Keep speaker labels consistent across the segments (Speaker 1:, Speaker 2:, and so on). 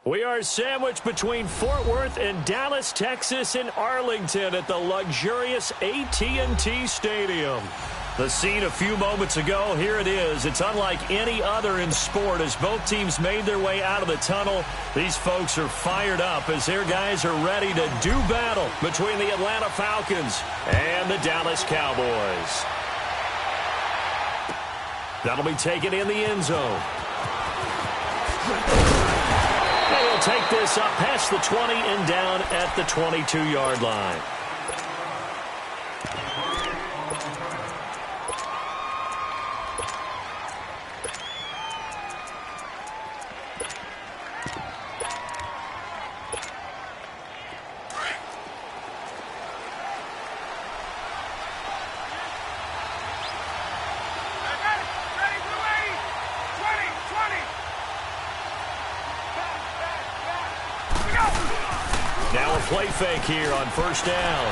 Speaker 1: We are sandwiched between Fort Worth and Dallas, Texas, and Arlington at the luxurious AT&T Stadium. The scene a few moments ago, here it is. It's unlike any other in sport as both teams made their way out of the tunnel. These folks are fired up as their guys are ready to do battle between the Atlanta Falcons and the Dallas Cowboys. That'll be taken in the end zone. And he'll take this up past the 20 and down at the 22-yard line. Now a play fake here on first down.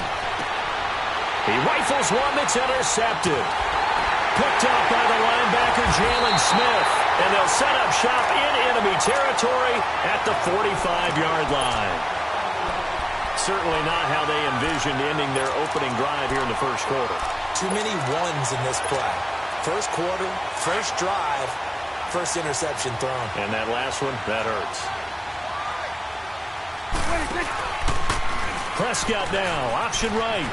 Speaker 1: He rifles one that's intercepted. Picked up by the linebacker, Jalen Smith. And they'll set up shop in enemy territory at the 45-yard line. Certainly not how they envisioned ending their opening drive here in the first quarter.
Speaker 2: Too many ones in this play. First quarter, first drive, first interception thrown.
Speaker 1: And that last one, that hurts. Prescott now, option right.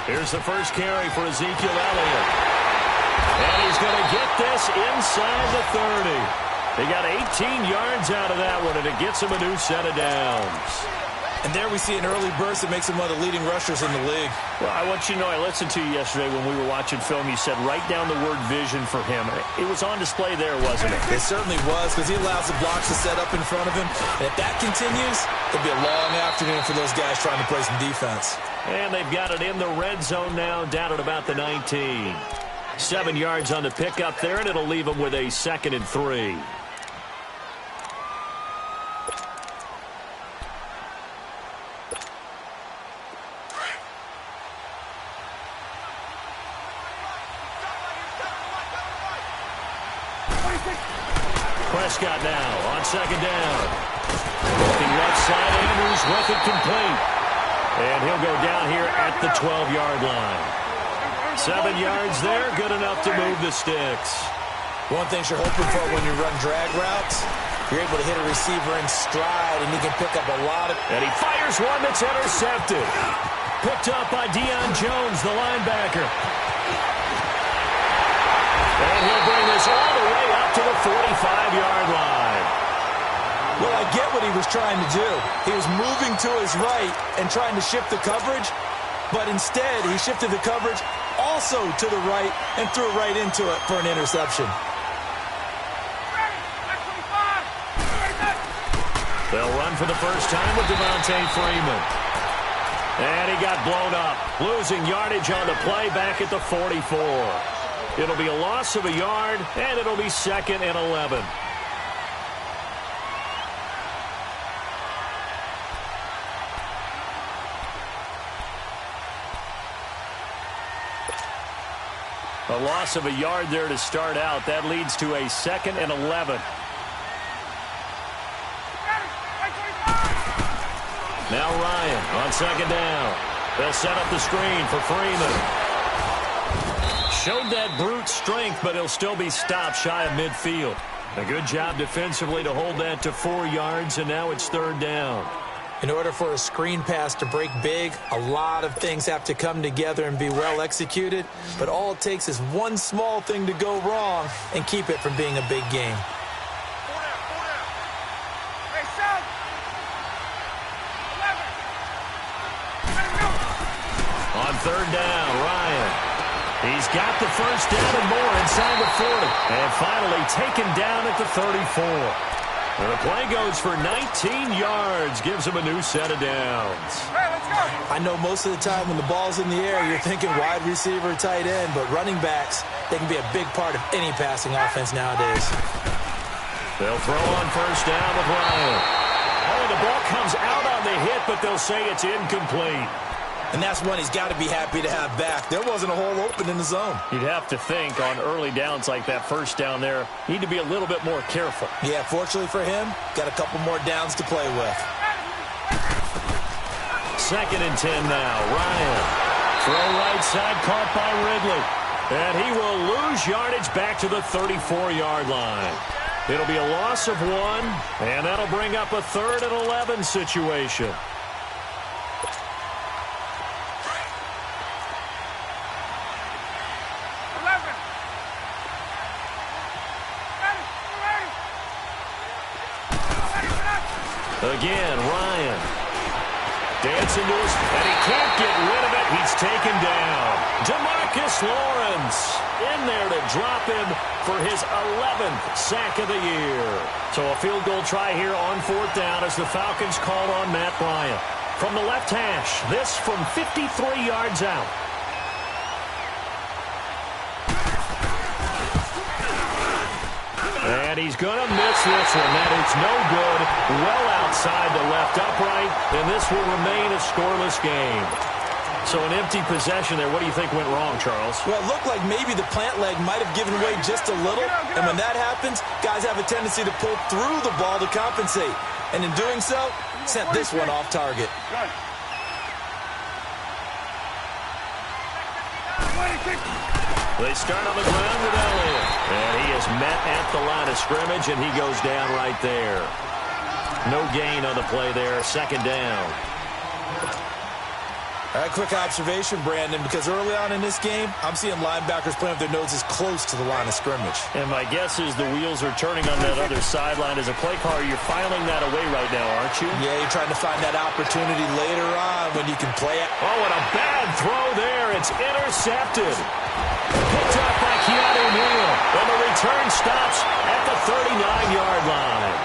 Speaker 1: Here's the first carry for Ezekiel Elliott. And he's going to get this inside the 30. He got 18 yards out of that one, and it gets him a new set of downs.
Speaker 2: And there we see an early burst that makes him one of the leading rushers in the league.
Speaker 1: Well, I want you to know, I listened to you yesterday when we were watching film. You said write down the word vision for him. It was on display there, wasn't it?
Speaker 2: It certainly was, because he allows the blocks to set up in front of him. And if that continues, it'll be a long afternoon for those guys trying to play some defense.
Speaker 1: And they've got it in the red zone now, down at about the 19. 7 yards on the pickup there, and it'll leave them with a 2nd and 3. Prescott now on 2nd down. Looking left side, Andrews with it complete. And he'll go down here at the 12-yard line. 7 yards there, good enough to move the sticks.
Speaker 2: One thing you're hoping for when you run drag routes, you're able to hit a receiver in stride, and you can pick up a lot of...
Speaker 1: And he fires one that's intercepted. Picked up by Deion Jones, the linebacker. And he'll bring this all the way up to the 45-yard line.
Speaker 2: Well, I get what he was trying to do. He was moving to his right and trying to shift the coverage, but instead he shifted the coverage also to the right and threw right into it for an interception.
Speaker 1: They'll run for the first time with Devontae Freeman. And he got blown up, losing yardage on the play back at the 44. It'll be a loss of a yard, and it'll be 2nd and 11. A loss of a yard there to start out. That leads to a 2nd and 11. Now Ryan on 2nd down. They'll set up the screen for Freeman. Showed that brute strength, but he'll still be stopped shy of midfield. A good job defensively to hold that to 4 yards, and now it's 3rd down.
Speaker 2: In order for a screen pass to break big, a lot of things have to come together and be well executed, but all it takes is one small thing to go wrong and keep it from being a big game.
Speaker 1: On 3rd down, Ryan. He's got the first down and more inside the 40. And finally taken down at the 34. And the play goes for 19 yards. Gives him a new set of downs.
Speaker 2: Hey, let's go. I know most of the time when the ball's in the air, you're thinking wide receiver, tight end. But running backs, they can be a big part of any passing offense nowadays.
Speaker 1: They'll throw on first down with Ryan. Oh, the ball comes out on the hit, but they'll say it's incomplete.
Speaker 2: And that's one he's got to be happy to have back. There wasn't a hole open in the zone.
Speaker 1: You'd have to think on early downs like that first down there, need to be a little bit more careful.
Speaker 2: Yeah, fortunately for him, got a couple more downs to play with.
Speaker 1: 2nd and 10 now. Ryan. Throw right side, caught by Ridley. And he will lose yardage back to the 34-yard line. It'll be a loss of 1, and that'll bring up a 3rd and 11 situation. Again, Ryan. Dancing to his, and he can't get rid of it. He's taken down. DeMarcus Lawrence in there to drop him for his 11th sack of the year. So a field goal try here on 4th down as the Falcons called on Matt Bryant. From the left hash, this from 53 yards out. And he's going to miss this one. That is no good. Well outside the left upright, and this will remain a scoreless game. So an empty possession there. What do you think went wrong, Charles?
Speaker 2: Well, it looked like maybe the plant leg might have given way just a little. And when that happens, guys have a tendency to pull through the ball to compensate. And in doing so, sent this one off target.
Speaker 1: They start on the ground with Elliott. And he is met at the line of scrimmage, and he goes down right there. No gain on the play there. 2nd down.
Speaker 2: All right, quick observation, Brandon, because early on in this game, I'm seeing linebackers playing with their noses close to the line of scrimmage.
Speaker 1: And my guess is the wheels are turning on that other sideline. As a play caller, you're filing that away right now, aren't you?
Speaker 2: Yeah, you're trying to find that opportunity later on when you can play it.
Speaker 1: Oh, and a bad throw there. It's intercepted. Picked up by Keanu Neal. And the return stops at the 39-yard line.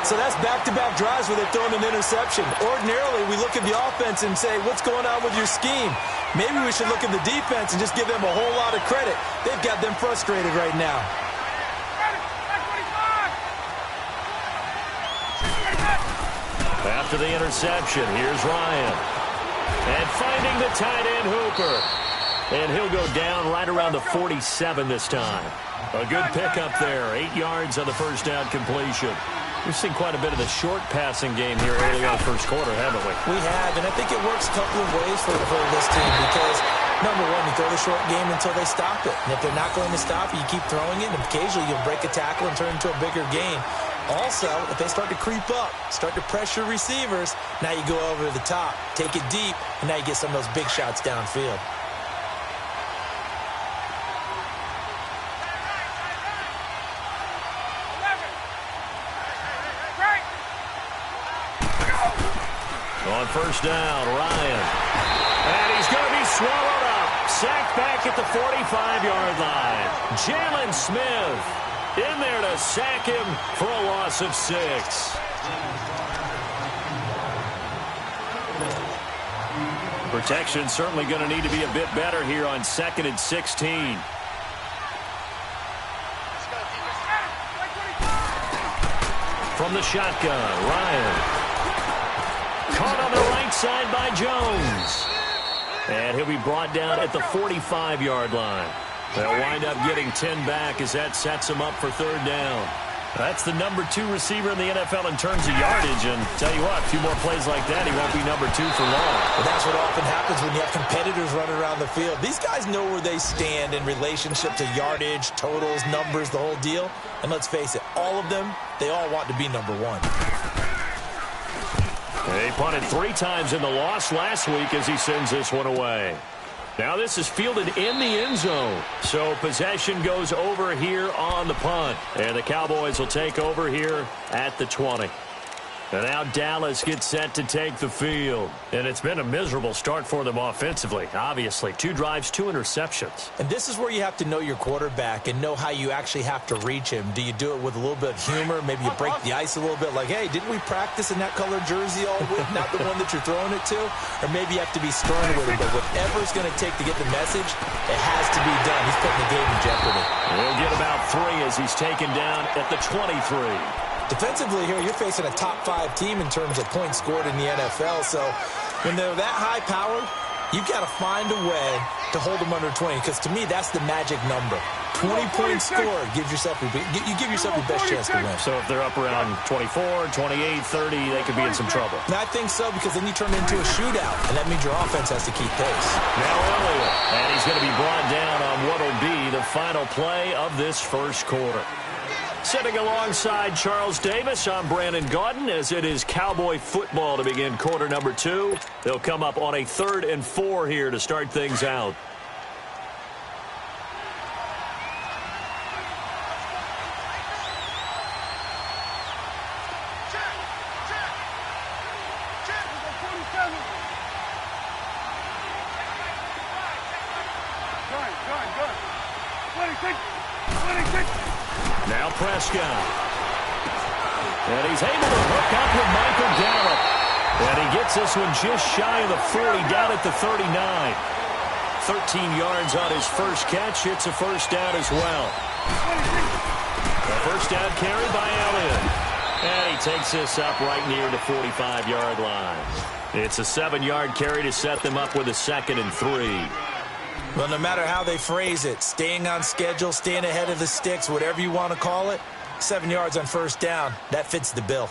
Speaker 2: So that's back-to-back drives where they're throwing an interception. Ordinarily, we look at the offense and say, what's going on with your scheme? Maybe we should look at the defense and just give them a whole lot of credit. They've got them frustrated right now.
Speaker 1: After the interception, here's Ryan. And finding the tight end Hooper. And he'll go down right around the 47 this time. A good pickup there. 8 yards on the first down completion. We've seen quite a bit of the short passing game here early on first quarter, haven't we?
Speaker 2: We have, and I think it works a couple of ways for this team because, number one, you throw the short game until they stop it. And if they're not going to stop it, you keep throwing it, and occasionally you'll break a tackle and turn it into a bigger gain. Also, if they start to creep up, start to pressure receivers, now you go over to the top, take it deep, and now you get some of those big shots downfield.
Speaker 1: On first down, Ryan. And he's going to be swallowed up. Sacked back at the 45-yard line. Jalen Smith in there to sack him for a loss of 6. Protection certainly going to need to be a bit better here on 2nd and 16. From the shotgun, Ryan. Caught on the right side by Jones. And he'll be brought down at the 45-yard line. They'll wind up getting 10 back as that sets him up for 3rd down. That's the number 2 receiver in the NFL in terms of yardage. And tell you what, a few more plays like that, he won't be number 2 for long.
Speaker 2: But that's what often happens when you have competitors running around the field. These guys know where they stand in relationship to yardage, totals, numbers, the whole deal. And let's face it, all of them, they all want to be number 1.
Speaker 1: He punted 3 times in the loss last week as he sends this one away. Now this is fielded in the end zone. So possession goes over here on the punt. And the Cowboys will take over here at the 20. And now Dallas gets set to take the field. And it's been a miserable start for them offensively, obviously. 2 drives, 2 interceptions.
Speaker 2: And this is where you have to know your quarterback and know how you actually have to reach him. Do you do it with a little bit of humor? Maybe you break the ice a little bit like, hey, didn't we practice in that color jersey all week, not the one that you're throwing it to? Or maybe you have to be stern with him. But whatever it's going to take to get the message, it has to be done. He's putting the game in jeopardy.
Speaker 1: He'll get about 3 as he's taken down at the 23.
Speaker 2: Defensively here, you're facing a top 5 team in terms of points scored in the NFL, so When they're that high-powered, you've got to find a way to hold them under 20, because to me, that's the magic number. 20 points scored gives yourself you give yourself your best chance to win.
Speaker 1: So if they're up around 24, 28, 30, they could be in some trouble.
Speaker 2: And I think so, because then you turn it into a shootout, and that means your offense has to keep pace.
Speaker 1: Now Elliott, and he's going to be brought down on what will be the final play of this first quarter. Sitting alongside Charles Davis, I'm Brandon Gaudin, as it is Cowboy football to begin quarter number 2. They'll come up on a 3rd and 4 here to start things out. Now Prescott. And he's able to hook up with Michael Gallup. And he gets this one just shy of the 40, down at the 39. 13 yards on his first catch. It's a first down as well. The first down carry by Elliott. And he takes this up right near the 45-yard line. It's a 7-yard carry to set them up with a 2nd and 3.
Speaker 2: Well, no matter how they phrase it, staying on schedule, staying ahead of the sticks, whatever you want to call it, 7 yards on first down, that fits the bill.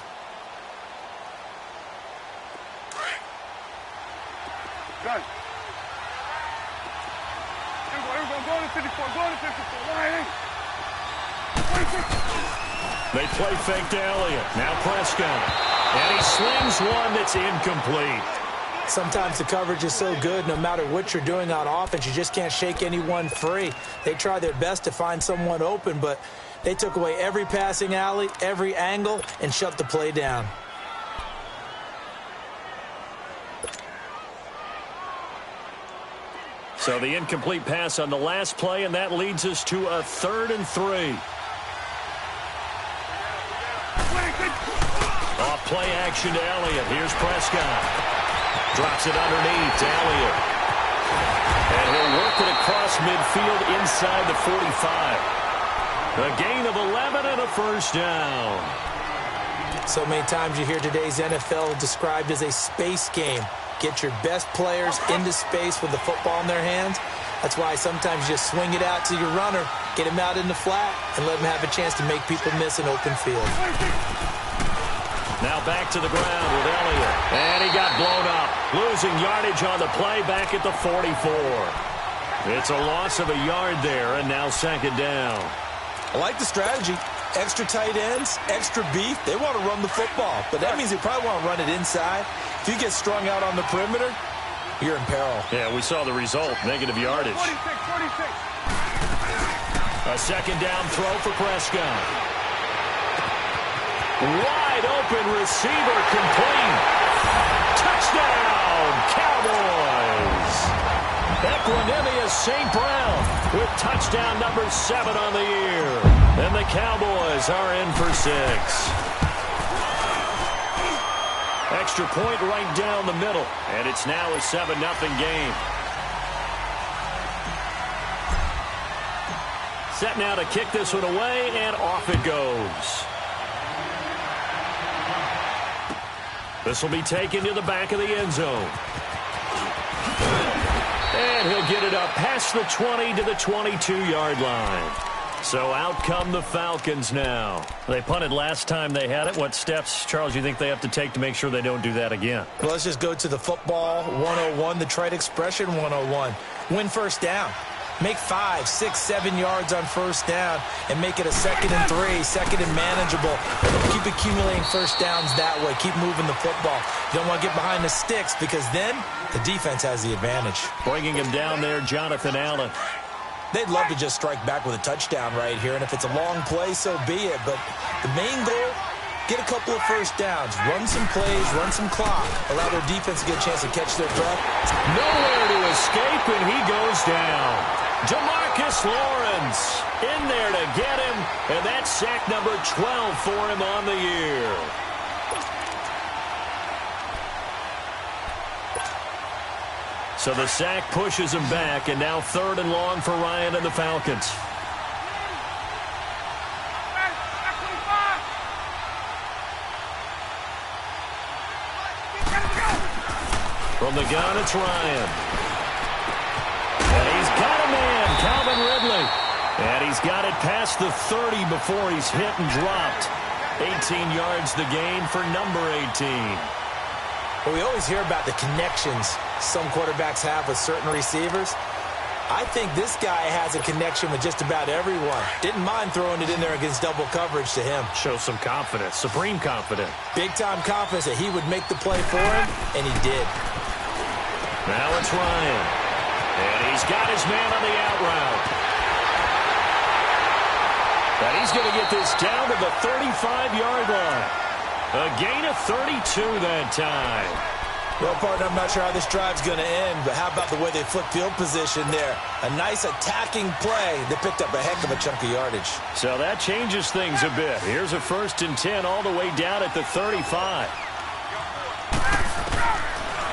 Speaker 3: Good. Here we go, go to 54, go to 54, line.
Speaker 1: They play fake to Elliott. Now Prescott. And he slings one that's incomplete.
Speaker 2: Sometimes the coverage is so good, no matter what you're doing on offense, you just can't shake anyone free. They try their best to find someone open, but they took away every passing alley, every angle, and shut the play down.
Speaker 1: So the incomplete pass on the last play, and that leads us to a 3rd and 3. Off play action to Elliott. Here's Prescott. Drops it underneath to Elliott. And he'll work it across midfield inside the 45. A gain of 11 and a first down.
Speaker 2: So many times you hear today's NFL described as a space game. Get your best players into space with the football in their hands. That's why sometimes you just swing it out to your runner, get him out in the flat, and let him have a chance to make people miss an open field.
Speaker 1: Now back to the ground with Elliott. And he got blown up. Losing yardage on the play back at the 44. It's a loss of a yard there, and now 2nd down.
Speaker 2: I like the strategy. Extra tight ends, extra beef. They want to run the football, but that means they probably want to run it inside. If you get strung out on the perimeter, you're in peril.
Speaker 1: Yeah, we saw the result, negative yardage.
Speaker 3: 46.
Speaker 1: A 2nd down throw for Prescott. Wide open receiver, complete. Touchdown, Cowboys. Equanimous St. Brown with touchdown number 7 on the year. And the Cowboys are in for 6. Extra point right down the middle. And it's now a 7-0 game. Set now to kick this one away, and off it goes. This will be taken to the back of the end zone. And he'll get it up past the 20 to the 22-yard line. So out come the Falcons now. They punted last time they had it. What steps, Charles, you think they have to take to make sure they don't do that again?
Speaker 2: Well, let's just go to the football 101, the trite expression 101. Win first down. Make 5, 6, 7 yards on first down and make it a 2nd and 3, 2nd and manageable. Keep accumulating first downs that way. Keep moving the football. You don't want to get behind the sticks because then the defense has the advantage.
Speaker 1: Bringing him down there, Jonathan Allen.
Speaker 2: They'd love to just strike back with a touchdown right here, and if it's a long play, so be it. But the main goal, get a couple of first downs, run some plays, run some clock, allow their defense to get a chance to catch their breath.
Speaker 1: Nowhere to escape, and he goes down. Jamarcus Lawrence in there to get him, and that's sack number 12 for him on the year. So the sack pushes him back, and now 3rd and long for Ryan and the Falcons. From the gun, it's Ryan. And he's got a man, Calvin Ridley. And he's got it past the 30 before he's hit and dropped. 18 yards the gain for number 18.
Speaker 2: Well, we always hear about the connections some quarterbacks have with certain receivers. I think this guy has a connection with just about everyone. Didn't mind throwing it in there against double coverage to him.
Speaker 1: Shows some confidence, supreme confidence.
Speaker 2: Big-time confidence that he would make the play for him, and he did.
Speaker 1: Now it's Ryan. And he's got his man on the out route. And he's going to get this down to the 35-yard line. A gain of 32 that time.
Speaker 2: Well, partner, I'm not sure how this drive's going to end, but how about the way they flip field position there? A nice attacking play that picked up a heck of a chunk of yardage.
Speaker 1: So that changes things a bit. Here's a 1st and 10 all the way down at the 35.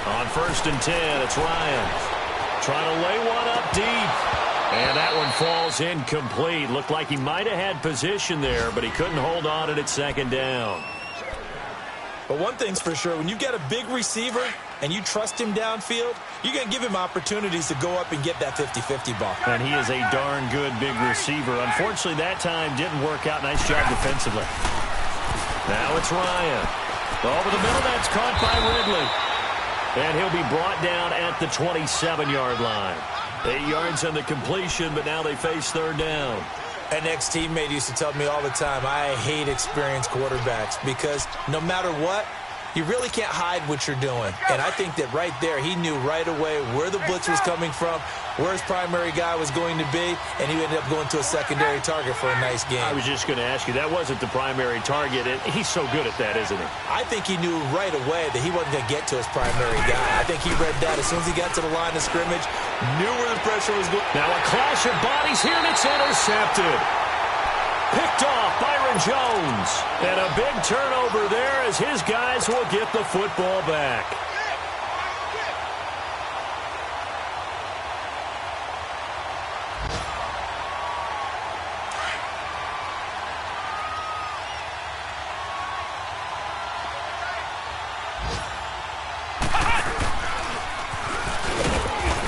Speaker 1: On 1st and 10, it's Ryan. Trying to lay one up deep. And that one falls incomplete. Looked like he might have had position there, but he couldn't hold on at 2nd down.
Speaker 2: But one thing's for sure, when you get a big receiver and you trust him downfield, you're going to give him opportunities to go up and get that 50-50 ball.
Speaker 1: And he is a darn good big receiver. Unfortunately, that time didn't work out. Nice job defensively. Now it's Ryan. Over the middle, that's caught by Ridley. And he'll be brought down at the 27-yard line. 8 yards on the completion, but now they face 3rd down.
Speaker 2: An ex-teammate used to tell me all the time, I hate experienced quarterbacks because no matter what, you really can't hide what you're doing. And I think that right there, he knew right away where the blitz was coming from, where his primary guy was going to be, and he ended up going to a secondary target for a nice game.
Speaker 1: I was just going to ask you, that wasn't the primary target, and he's so good at that, isn't he?
Speaker 2: I think he knew right away that he wasn't going to get to his primary guy. I think he read that as soon as he got to the line of scrimmage, knew where the pressure was going.
Speaker 1: Now a clash of bodies here, and it's intercepted. Picked off Byron Jones. And a big turnover there as his guys will get the football back.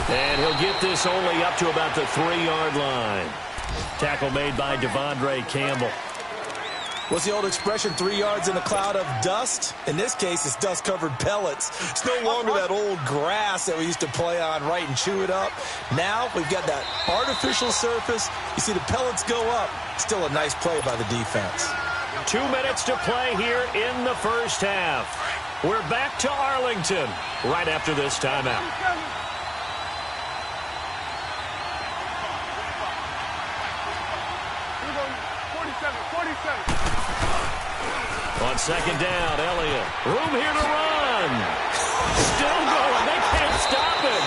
Speaker 1: And he'll get this only up to about the 3-yard line. Tackle made by Devondre Campbell.
Speaker 2: What's the old expression, 3 yards in a cloud of dust? In this case, it's dust-covered pellets. It's no longer that old grass that we used to play on, right, and chew it up. Now we've got that artificial surface. You see the pellets go up. Still a nice play by the defense.
Speaker 1: 2 minutes to play here in the first half. We're back to Arlington right after this timeout. On 2nd down, Elliott. Room here to run. Still going. They can't stop him.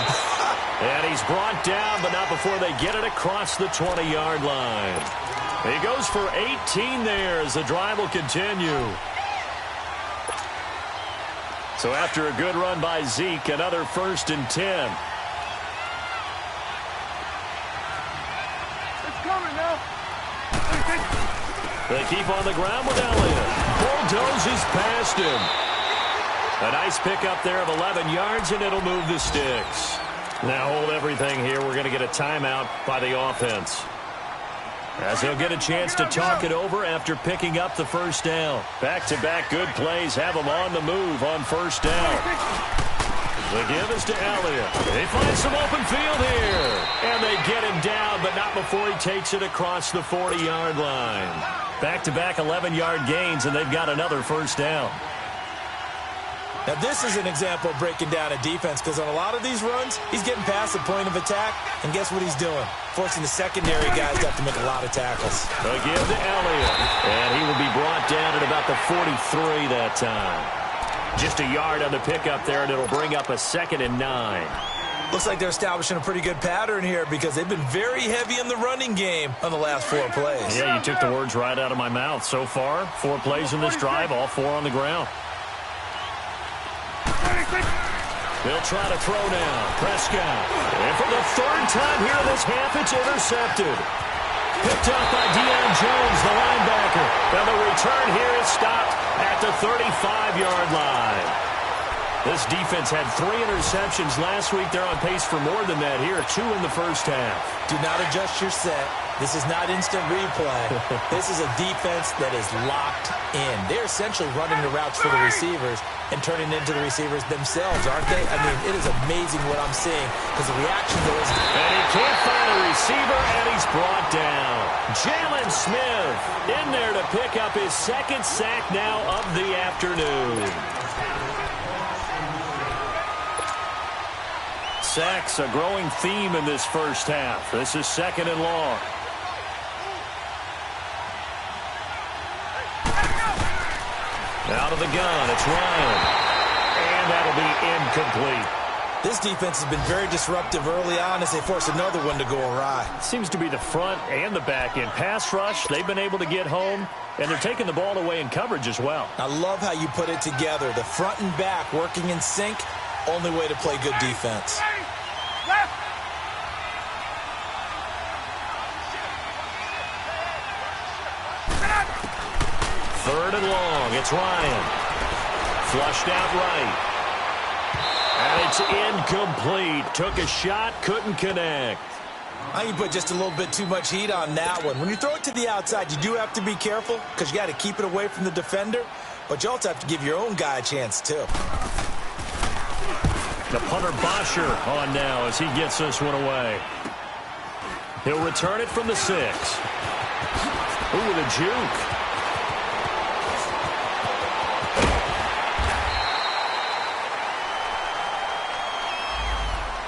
Speaker 1: And he's brought down, but not before they get it across the 20-yard line. He goes for 18 there as the drive will continue. So after a good run by Zeke, another 1st and 10.
Speaker 3: It's coming now.
Speaker 1: They keep on the ground with Elliott. Bulldozes past him. A nice pickup there of 11 yards, and it'll move the sticks. Now hold everything here. We're going to get a timeout by the offense, as he'll get a chance to talk it over after picking up the 1st down. Back-to-back good plays have him on the move on 1st down. The give is to Elliott. They find some open field here. And they get him down, but not before he takes it across the 40-yard line. Back-to-back 11-yard gains, and they've got another 1st down.
Speaker 2: Now, this is an example of breaking down a defense, because on a lot of these runs, he's getting past the point of attack, and guess what he's doing? Forcing the secondary guys to have to make a lot of tackles.
Speaker 1: A give to Elliott, and he will be brought down at about the 43 that time. Just a yard on the pickup there, and it'll bring up a 2nd and 9.
Speaker 2: Looks like they're establishing a pretty good pattern here, because they've been very heavy in the running game on the last 4 plays.
Speaker 1: Yeah, you took the words right out of my mouth. So far, 4 plays in this drive, all 4 on the ground. They'll try to throw now. Prescott. And for the 3rd time here in this half, it's intercepted. Picked up by Deion Jones, the linebacker. And the return here is stopped at the 35-yard line. This defense had 3 interceptions last week. They're on pace for more than that here. 2 in the first half.
Speaker 2: Do not adjust your set. This is not instant replay. This is a defense that is locked in. They're essentially running the routes for the receivers and turning into the receivers themselves, aren't they? I mean, it is amazing what I'm seeing because the reaction goes.
Speaker 1: And he can't find a receiver, and he's brought down. Jalen Smith in there to pick up his 2nd sack now of the afternoon. Sacks, a growing theme in this first half. This is 2nd and long. Out of the gun, it's Ryan. And that'll be incomplete.
Speaker 2: This defense has been very disruptive early on as they force another one to go awry.
Speaker 1: Seems to be the front and the back end. Pass rush, they've been able to get home, and they're taking the ball away in coverage as well.
Speaker 2: I love how you put it together. The front and back working in sync, only way to play good defense.
Speaker 3: Left.
Speaker 1: 3rd and long. It's Ryan. Flushed out right. And it's incomplete. Took a shot, couldn't connect.
Speaker 2: I think you put just a little bit too much heat on that one. When you throw it to the outside, you do have to be careful because you got to keep it away from the defender, but you also have to give your own guy a chance too.
Speaker 1: The punter Bosher on now as he gets this one away. He'll return it from the 6. Ooh, with a juke.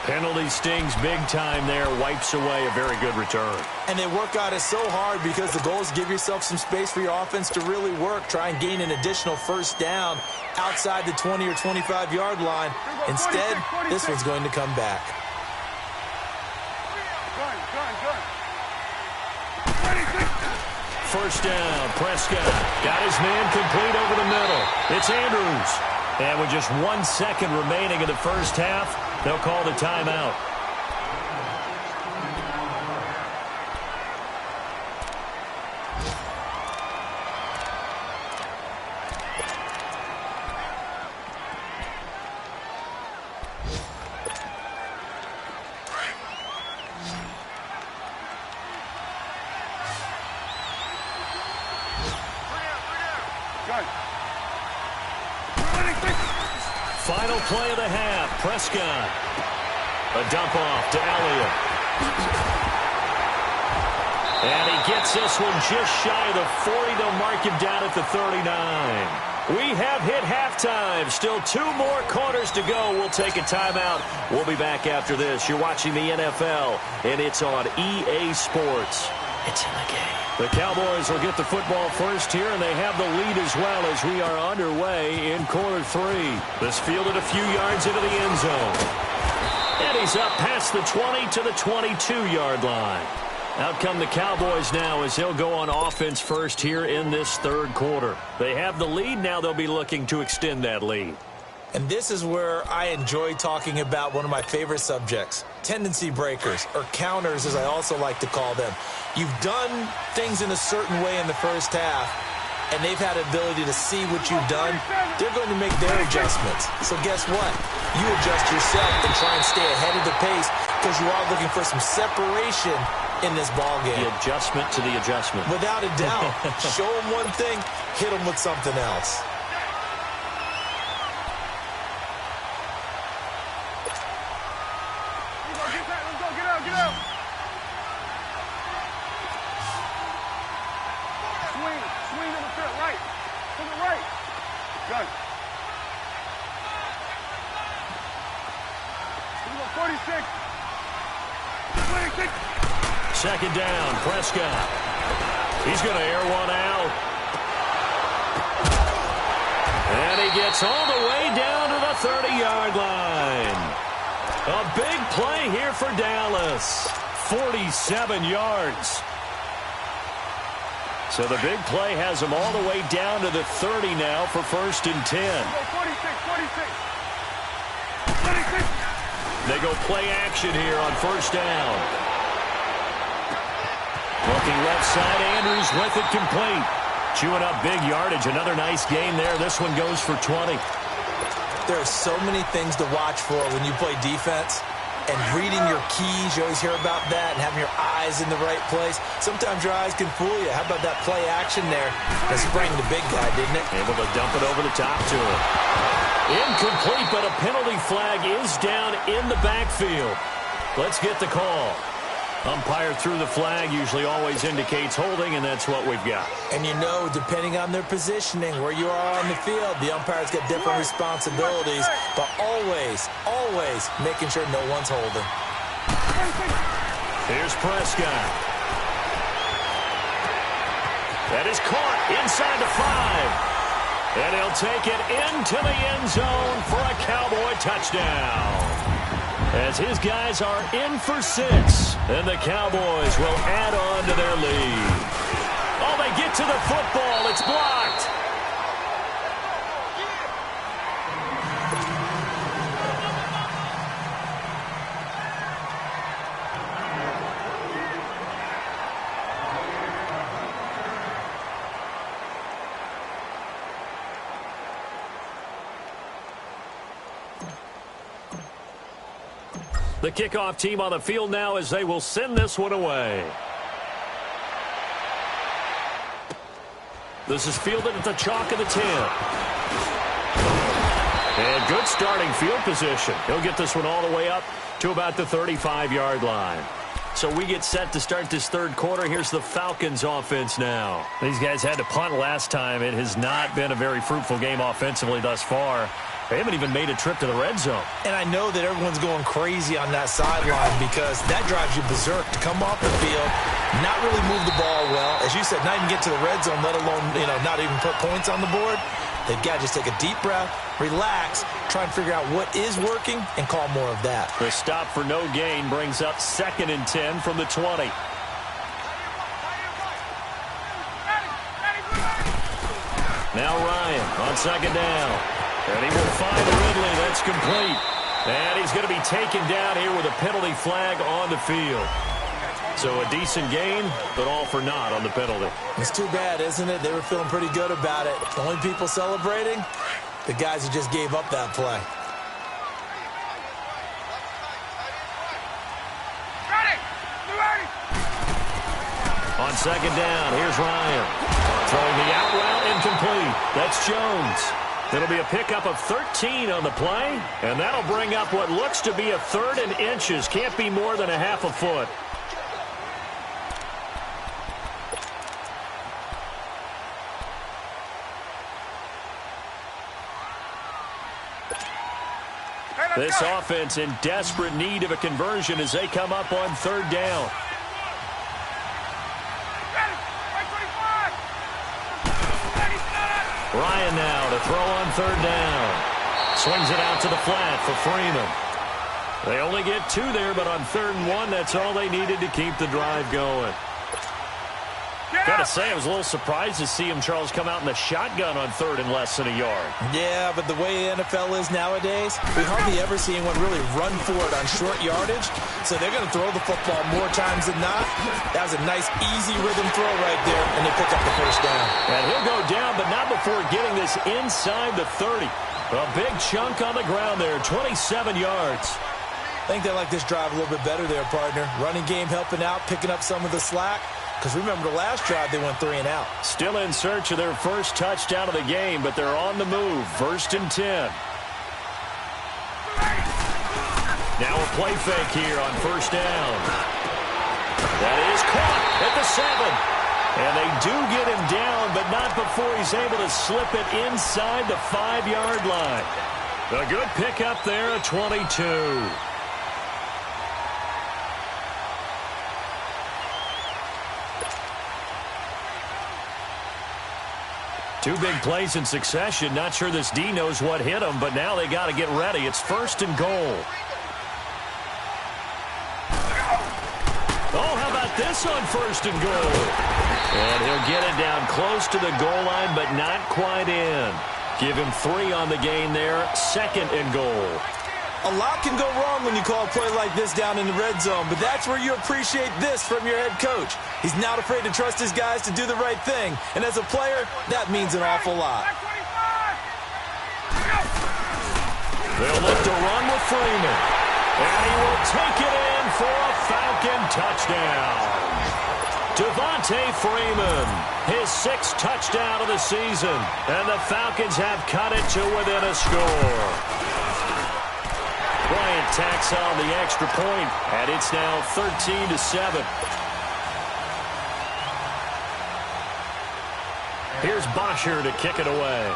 Speaker 1: Penalty stings big time there. Wipes away a very good return.
Speaker 2: And they work on it so hard because the goal is give yourself some space for your offense to really work. Try and gain an additional 1st down outside the 20 or 25-yard line. Instead, this one's going to come back.
Speaker 3: Gun.
Speaker 1: 1st down. Prescott got his man complete over the middle. It's Andrews. And with just 1 second remaining in the first half, they'll call the timeout. Final play of the half. Prescott. A dump off to Elliott. And he gets this one just shy of the 40. They'll mark him down at the 39. We have hit halftime. Still 2 more quarters to go. We'll take a timeout. We'll be back after this. You're watching the NFL, and it's on EA Sports. It's in the game. The Cowboys will get the football first here, and they have the lead as well as we are underway in quarter 3. This fielded a few yards into the end zone. And he's up past the 20 to the 22-yard line. Out come the Cowboys now as they'll go on offense first here in this 3rd quarter. They have the lead. Now they'll be looking to extend that lead.
Speaker 2: And this is where I enjoy talking about one of my favorite subjects, tendency breakers, or counters as I also like to call them. You've done things in a certain way in the first half, and they've had the ability to see what you've done. They're going to make their adjustments. So guess what? You adjust yourself and try and stay ahead of the pace because you are looking for some separation in this ball game.
Speaker 1: The adjustment to the adjustment.
Speaker 2: Without a doubt. Show them one thing, hit them with something else.
Speaker 3: Get out. Swing to the field, right. To the right. Gun. 46. 26.
Speaker 1: 2nd down, Prescott. He's going to air one out. And he gets all the way down to the 30-yard line. A big play here for Dallas. 47 yards. So the big play has them all the way down to the 30 now for 1st and 10.
Speaker 3: 46.
Speaker 1: They go play action here on 1st down. Looking left side, Andrews with it complete. Chewing up big yardage. Another nice gain there. This one goes for 20.
Speaker 2: There are so many things to watch for when you play defense. And reading your keys, you always hear about that, and having your eyes in the right place. Sometimes your eyes can fool you. How about that play action there? That sprang the big guy, didn't it?
Speaker 1: Able to dump it over the top to him. Incomplete, but a penalty flag is down in the backfield. Let's get the call. Umpire threw the flag, usually always indicates holding, and that's what we've got.
Speaker 2: And you know, depending on their positioning, where you are on the field, the umpire's got different responsibilities, but always, always making sure no one's holding.
Speaker 1: Here's Prescott. That is caught inside the 5. And he'll take it into the end zone for a Cowboy touchdown. As his guys are in for 6, and the Cowboys will add on to their lead. Oh, they get to the football. It's blocked. The kickoff team on the field now as they will send this one away. This is fielded at the chalk of the 10. And good starting field position. He'll get this one all the way up to about the 35-yard line. So we get set to start this third quarter. Here's the Falcons offense now. These guys had to punt last time. It has not been a very fruitful game offensively thus far. They haven't even made a trip to the red zone.
Speaker 2: And I know that everyone's going crazy on that sideline because that drives you berserk to come off the field, not really move the ball well. As you said, not even get to the red zone, let alone, not even put points on the board. They've got to just take a deep breath, relax, try and figure out what is working, and call more of that.
Speaker 1: The stop for no gain brings up 2nd and 10 from the 20. Now Ryan on 2nd down. And he will find Ridley. That's complete. And he's going to be taken down here with a penalty flag on the field. So a decent gain, but all for naught on the penalty.
Speaker 2: It's too bad, isn't it? They were feeling pretty good about it. The only people celebrating, the guys who just gave up that play.
Speaker 1: On 2nd down, here's Ryan. Throwing the out route, incomplete. That's Jones. It'll be a pickup of 13 on the play, and that'll bring up what looks to be a 3rd and inches. Can't be more than a half a foot. This offense in desperate need of a conversion as they come up on 3rd down. Ryan now to throw on 3rd down. Swings it out to the flat for Freeman. They only get 2 there, but on 3rd and 1, that's all they needed to keep the drive going. Got to say, I was a little surprised to see him, Charles, come out in the shotgun on 3rd and less than a yard.
Speaker 2: Yeah, but the way the NFL is nowadays, we hardly ever see anyone really run for it on short yardage. So they're going to throw the football more times than not. That was a nice, easy rhythm throw right there, and they pick up the 1st down.
Speaker 1: And he'll go down, but not before getting this inside the 30. A big chunk on the ground there, 27 yards.
Speaker 2: I think they like this drive a little bit better there, partner. Running game helping out, picking up some of the slack. Because remember, the last drive, they went 3 and out.
Speaker 1: Still in search of their first touchdown of the game, but they're on the move. 1st and 10. Now a play fake here on 1st down. That is caught at the 7. And they do get him down, but not before he's able to slip it inside the 5-yard line. A good pickup there at 22. Two big plays in succession. Not sure this D knows what hit him, but now they got to get ready. It's 1st and goal. Oh, how about this on 1st and goal? And he'll get it down close to the goal line, but not quite in. Give him 3 on the gain there. 2nd and goal.
Speaker 2: A lot can go wrong when you call a play like this down in the red zone, but that's where you appreciate this from your head coach. He's not afraid to trust his guys to do the right thing, and as a player, that means an awful lot.
Speaker 1: They'll look to run with Freeman. And he will take it in for a Falcon touchdown. Devontae Freeman, his 6th touchdown of the season. And the Falcons have cut it to within a score. Bryant tacks on the extra point, and it's now 13-7. Here's Bosher to kick it away.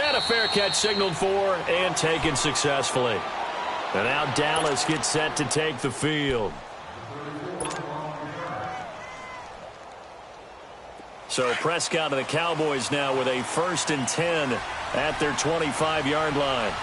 Speaker 1: And a fair catch signaled for and taken successfully. And now Dallas gets set to take the field. So Prescott and the Cowboys now with a 1st and 10 at their 25-yard line.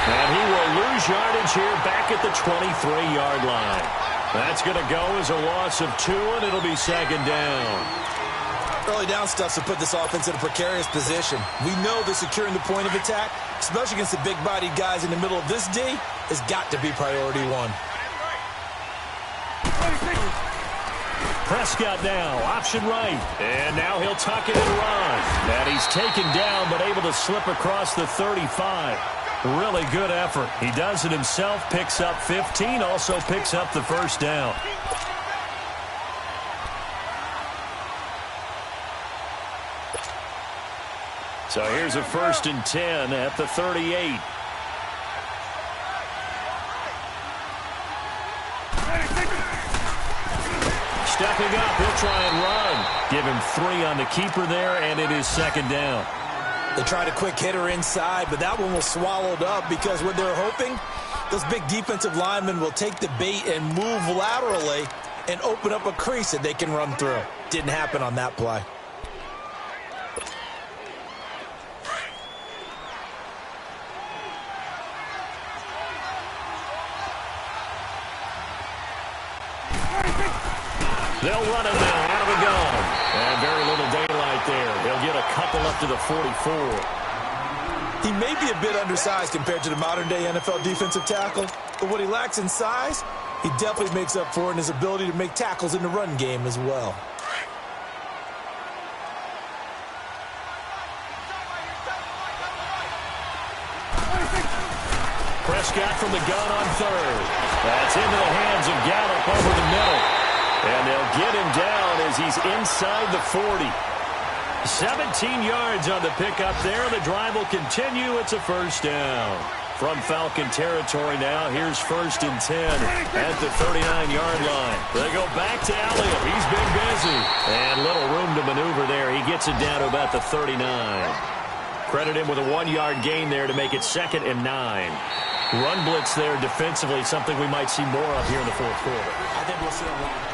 Speaker 1: And he will lose yardage here back at the 23-yard line. That's going to go as a loss of 2, and it'll be 2nd down.
Speaker 2: Early down stuff to put this offense in a precarious position. We know that securing the point of attack, especially against the big-bodied guys in the middle of this D, has got to be priority 1.
Speaker 1: Prescott now, option right. And now he'll tuck it and run. And he's taken down but able to slip across the 35. Really good effort. He does it himself, picks up 15, also picks up the 1st down. So here's a 1st and 10 at the 38. Stepping up, he'll try and run. Give him 3 on the keeper there, and it is 2nd down.
Speaker 2: They tried a quick hitter inside, but that one was swallowed up because what they're hoping, those big defensive linemen will take the bait and move laterally and open up a crease that they can run through. Didn't happen on that play.
Speaker 1: They'll run it now out of the gun. And very little daylight there. He'll get a couple up to the 44.
Speaker 2: He may be a bit undersized compared to the modern-day NFL defensive tackle, but what he lacks in size, he definitely makes up for in his ability to make tackles in the run game as well.
Speaker 1: Prescott from the gun on 3rd. That's into the hands of Gallup over the middle. And they'll get him down as he's inside the 40. 17 yards on the pickup there. The drive will continue. It's a 1st down. From Falcon territory now, here's 1st and 10 at the 39-yard line. They go back to Elliott. He's been busy. And little room to maneuver there. He gets it down to about the 39. Credit him with a 1-yard gain there to make it 2nd and 9. Run blitz there defensively, something we might see more of here in the 4th quarter.
Speaker 2: I think we'll see a lot.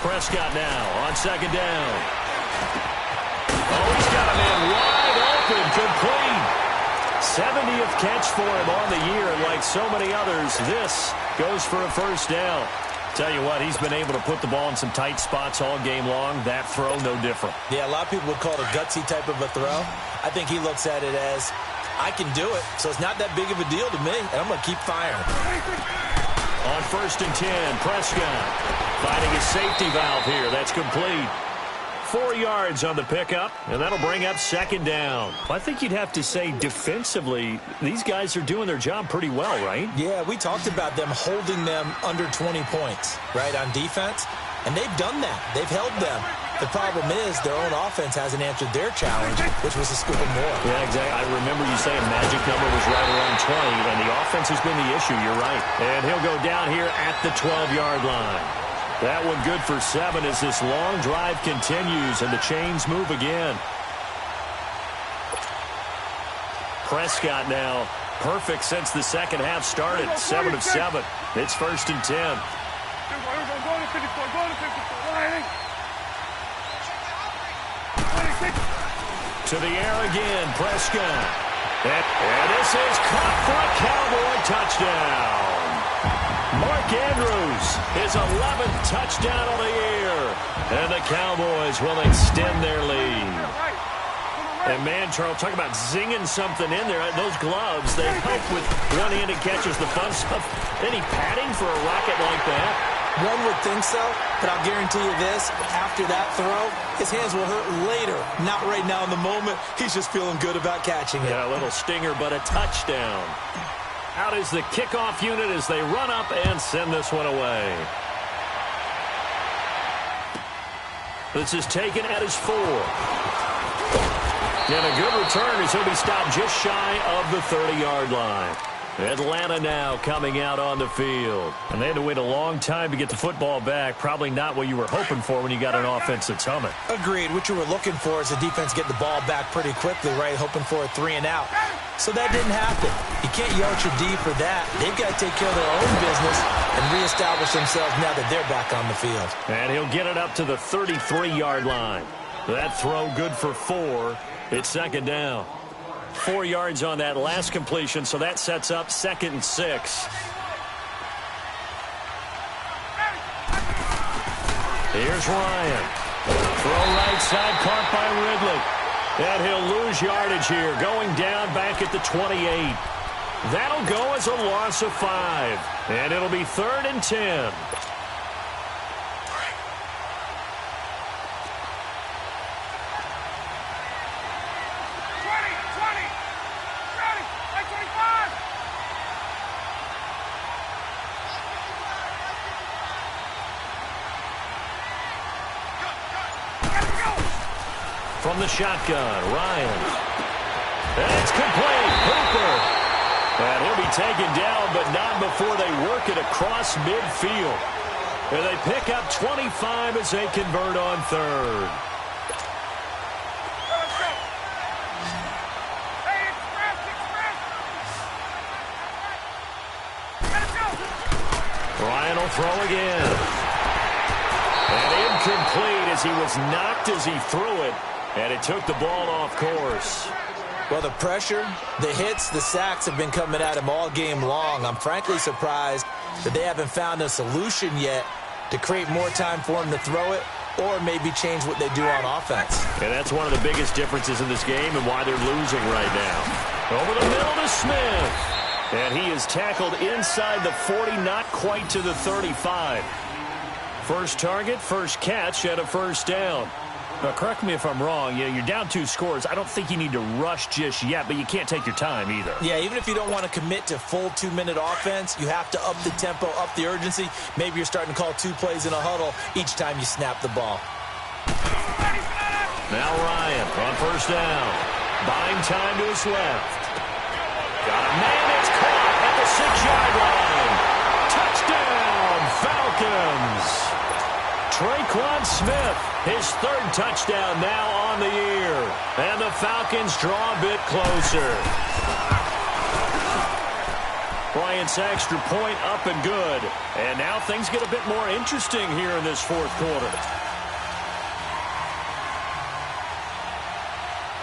Speaker 1: Prescott now on 2nd down. Oh, he's got a man wide open, complete. 70th catch for him on the year, and like so many others, this goes for a 1st down. Tell you what, he's been able to put the ball in some tight spots all game long. That throw, no different.
Speaker 2: Yeah, a lot of people would call it a gutsy type of a throw. I think he looks at it as, I can do it, so it's not that big of a deal to me, and I'm going to keep firing.
Speaker 1: On 1st and 10, Prescott finding his safety valve here. That's complete. 4 yards on the pickup, and that'll bring up 2nd down. I think you'd have to say defensively, these guys are doing their job pretty well, right?
Speaker 2: Yeah, we talked about them holding them under 20 points, right, on defense, and they've done that. They've held them. The problem is their own offense hasn't answered their challenge, which was to score more.
Speaker 1: Yeah, exactly. I remember you saying magic number was right around 20, and the offense has been the issue. You're right. And he'll go down here at the 12-yard line. That one good for 7 as this long drive continues, and the chains move again. Prescott now perfect since the second half started. 7 of 7. It's 1st and 10. To the air again, Prescott. And this is caught for a Cowboy touchdown. Mark Andrews, his 11th touchdown of the year. And the Cowboys will extend their lead. And, man, Charles, talk about zinging something in there. Those gloves, they help with one-handed catches, the fun stuff. Any padding for a rocket like that?
Speaker 2: One would think so, but I'll guarantee you this. After that throw, his hands will hurt later. Not right now in the moment. He's just feeling good about catching it.
Speaker 1: Yeah, a little stinger, but a touchdown. Out is the kickoff unit as they run up and send this one away. This is taken at his 4. And a good return as he'll be stopped just shy of the 30-yard line. Atlanta now coming out on the field. And they had to wait a long time to get the football back. Probably not what you were hoping for when you got an offense that's humming.
Speaker 2: Agreed. What you were looking for is the defense get the ball back pretty quickly, right? Hoping for a 3-and-out. So that didn't happen. You can't yell at your D for that. They've got to take care of their own business and reestablish themselves now that they're back on the field.
Speaker 1: And he'll get it up to the 33-yard line. That throw good for 4. It's second down. 4 yards on that last completion, so that sets up 2nd and 6. Here's Ryan. Throw right side, caught by Ridley. And he'll lose yardage here, going down back at the 28. That'll go as a loss of 5. And it'll be 3rd and 10. From the shotgun, Ryan. And it's complete. Hooper. And he'll be taken down, but not before they work it across midfield. And they pick up 25 as they convert on 3rd. Ryan will throw again. And incomplete as he was knocked as he threw it. And it took the ball off course.
Speaker 2: Well, the pressure, the hits, the sacks have been coming at him all game long. I'm frankly surprised that they haven't found a solution yet to create more time for him to throw it or maybe change what they do on offense.
Speaker 1: And that's one of the biggest differences in this game and why they're losing right now. Over the middle to Smith. And he is tackled inside the 40, not quite to the 35. First target, first catch at a first down. Now, correct me if I'm wrong. You're down 2 scores. I don't think you need to rush just yet, but you can't take your time either.
Speaker 2: Yeah, even if you don't want to commit to full 2-minute offense, you have to up the tempo, up the urgency. Maybe you're starting to call 2 plays in a huddle each time you snap the ball.
Speaker 1: Now Ryan on first down. Buying time to his left. Got a man that's caught at the 6-yard line. Touchdown, Falcons. Traquan Smith, his 3rd touchdown now on the year. And the Falcons draw a bit closer. Bryant's extra point up and good. And now things get a bit more interesting here in this 4th quarter.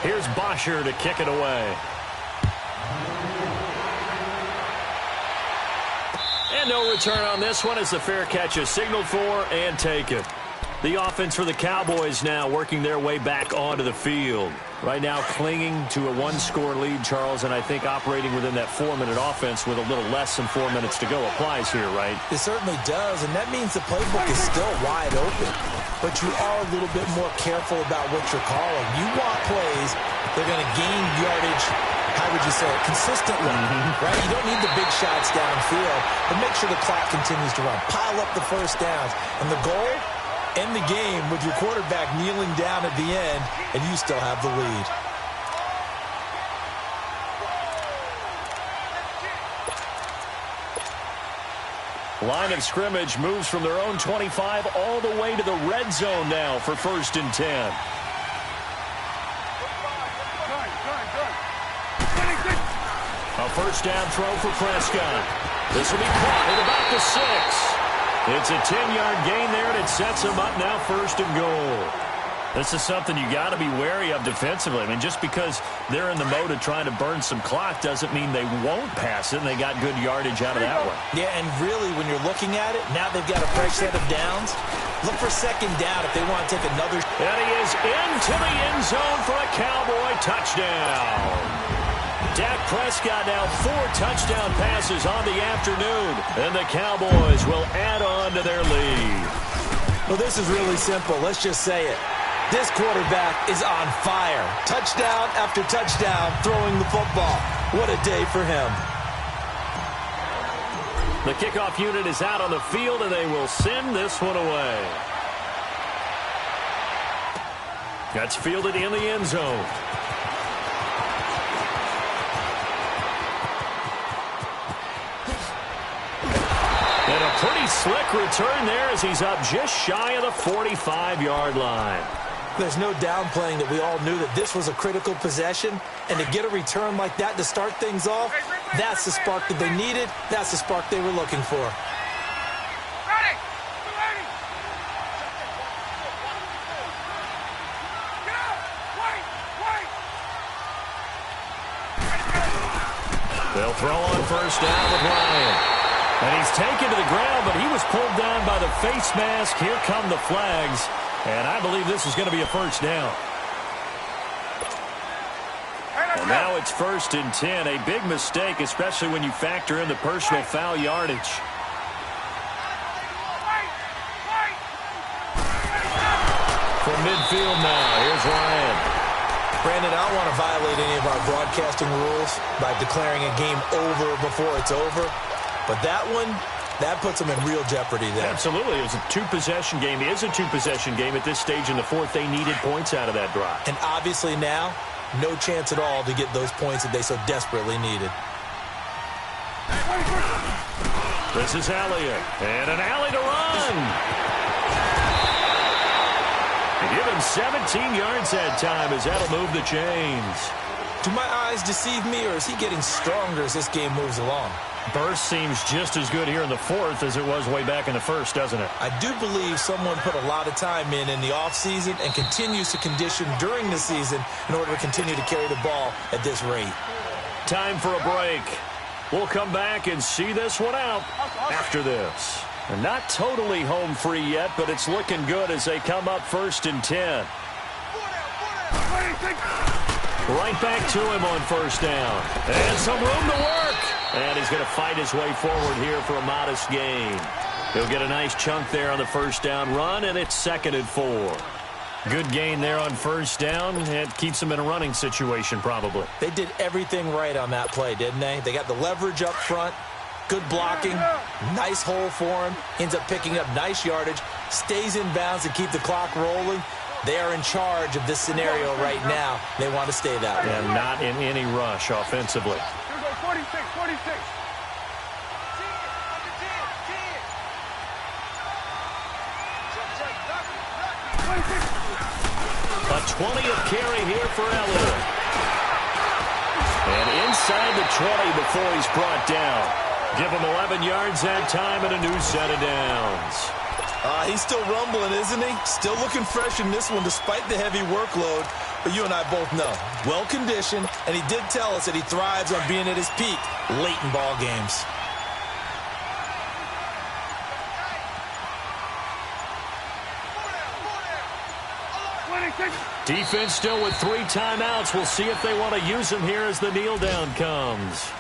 Speaker 1: Here's Bosher to kick it away. And no return on this one as the fair catch is signaled for and taken. The offense for the Cowboys now working their way back onto the field. Right now clinging to a 1-score lead, Charles, and I think operating within that 4-minute offense with a little less than 4 minutes to go applies here, right?
Speaker 2: It certainly does, and that means the playbook is still wide open. But you are a little bit more careful about what you're calling. You want plays that are going to gain yardage, how would you say it, consistently, right? You don't need the big shots downfield, but make sure the clock continues to run. Pile up the first downs. And the goal? End the game with your quarterback kneeling down at the end, and you still have the lead.
Speaker 1: Line of scrimmage moves from their own 25 all the way to the red zone now for 1st and 10. A first down throw for Prescott. This will be caught at about the 6. It's a 10-yard gain there, and it sets him up now 1st and goal. This is something you got to be wary of defensively. I mean, just because they're in the mode of trying to burn some clock doesn't mean they won't pass it, and they got good yardage out of that one.
Speaker 2: Yeah, and really, when you're looking at it, now they've got a fresh set of downs. Look for second down if they want to take another.
Speaker 1: And he is into the end zone for a Cowboy touchdown. Dak Prescott now 4 touchdown passes on the afternoon, and the Cowboys will add on to their lead.
Speaker 2: Well, this is really simple. Let's just say it. This quarterback is on fire. Touchdown after touchdown throwing the football. What a day for him.
Speaker 1: The kickoff unit is out on the field, and they will send this one away. That's fielded in the end zone. And a pretty slick return there as he's up just shy of the 45-yard line.
Speaker 2: There's no downplaying that we all knew that this was a critical possession, and to get a return like that to start things off, that's the spark that they needed. That's the spark they were looking for.
Speaker 3: Ready!
Speaker 1: They'll throw on first down with Ryan. And he's taken to the ground, but he was pulled down by the face mask. Here come the flags. And I believe this is going to be a first down. And now it's 1st and 10. A big mistake, especially when you factor in the personal foul yardage. From midfield now, here's Ryan.
Speaker 2: Brandon, I don't want to violate any of our broadcasting rules by declaring a game over before it's over. But that one, that puts them in real jeopardy there.
Speaker 1: Absolutely. It was a two-possession game. It is a two-possession game at this stage in the fourth. They needed points out of that drive.
Speaker 2: And obviously now, no chance at all to get those points that they so desperately needed.
Speaker 1: This is Elliott. And an alley to run. They give him 17 yards that time as that'll move the chains.
Speaker 2: Do my eyes deceive me, or is he getting stronger as this game moves along?
Speaker 1: Burst seems just as good here in the fourth as it was way back in the first, doesn't it?
Speaker 2: I do believe someone put a lot of time in the offseason and continues to condition during the season in order to continue to carry the ball at this rate.
Speaker 1: Time for a break. We'll come back and see this one out after this. And not totally home free yet, but it's looking good as they come up 1st and 10. Right back to him on first down. And some room to work. And he's going to fight his way forward here for a modest gain. He'll get a nice chunk there on the first down run, and it's 2nd and 4. Good gain there on first down. It keeps them in a running situation probably.
Speaker 2: They did everything right on that play, didn't they? They got the leverage up front, good blocking, nice hole for him, ends up picking up nice yardage, stays in bounds to keep the clock rolling. They are in charge of this scenario right now. They want to stay that way.
Speaker 1: And not in any rush offensively.
Speaker 3: 46, 46.
Speaker 1: A 20th carry here for Elliott. And inside the 20 before he's brought down. Give him 11 yards that time and a new set of downs.
Speaker 2: He's still rumbling, isn't he? Still looking fresh in this one despite the heavy workload. But you and I both know, well-conditioned, and he did tell us that he thrives on being at his peak late in ball games.
Speaker 1: Defense still with 3 timeouts. We'll see if they want to use them here as the kneel down comes.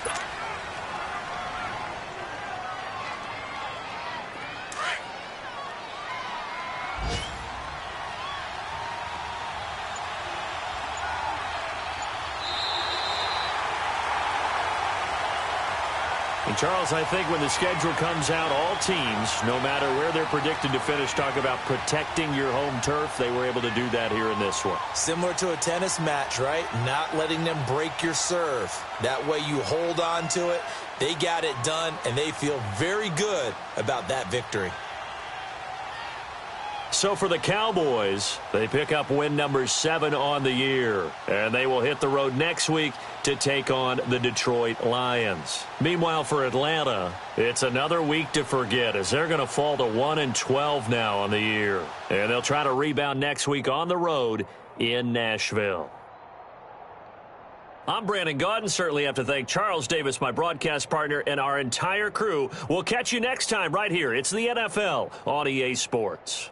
Speaker 1: And Charles, I think when the schedule comes out, all teams, no matter where they're predicted to finish, talk about protecting your home turf. They were able to do that here in this one.
Speaker 2: Similar to a tennis match, right? Not letting them break your serve. That way you hold on to it. They got it done, and they feel very good about that victory.
Speaker 1: so for the Cowboys, they pick up win number 7 on the year, and they will hit the road next week to take on the Detroit Lions. Meanwhile, for Atlanta, it's another week to forget as they're going to fall to 1-12 now on the year, and they'll try to rebound next week on the road in Nashville. I'm Brandon Gaudin. Certainly have to thank Charles Davis, my broadcast partner, and our entire crew. We'll catch you next time right here. It's the NFL on EA Sports.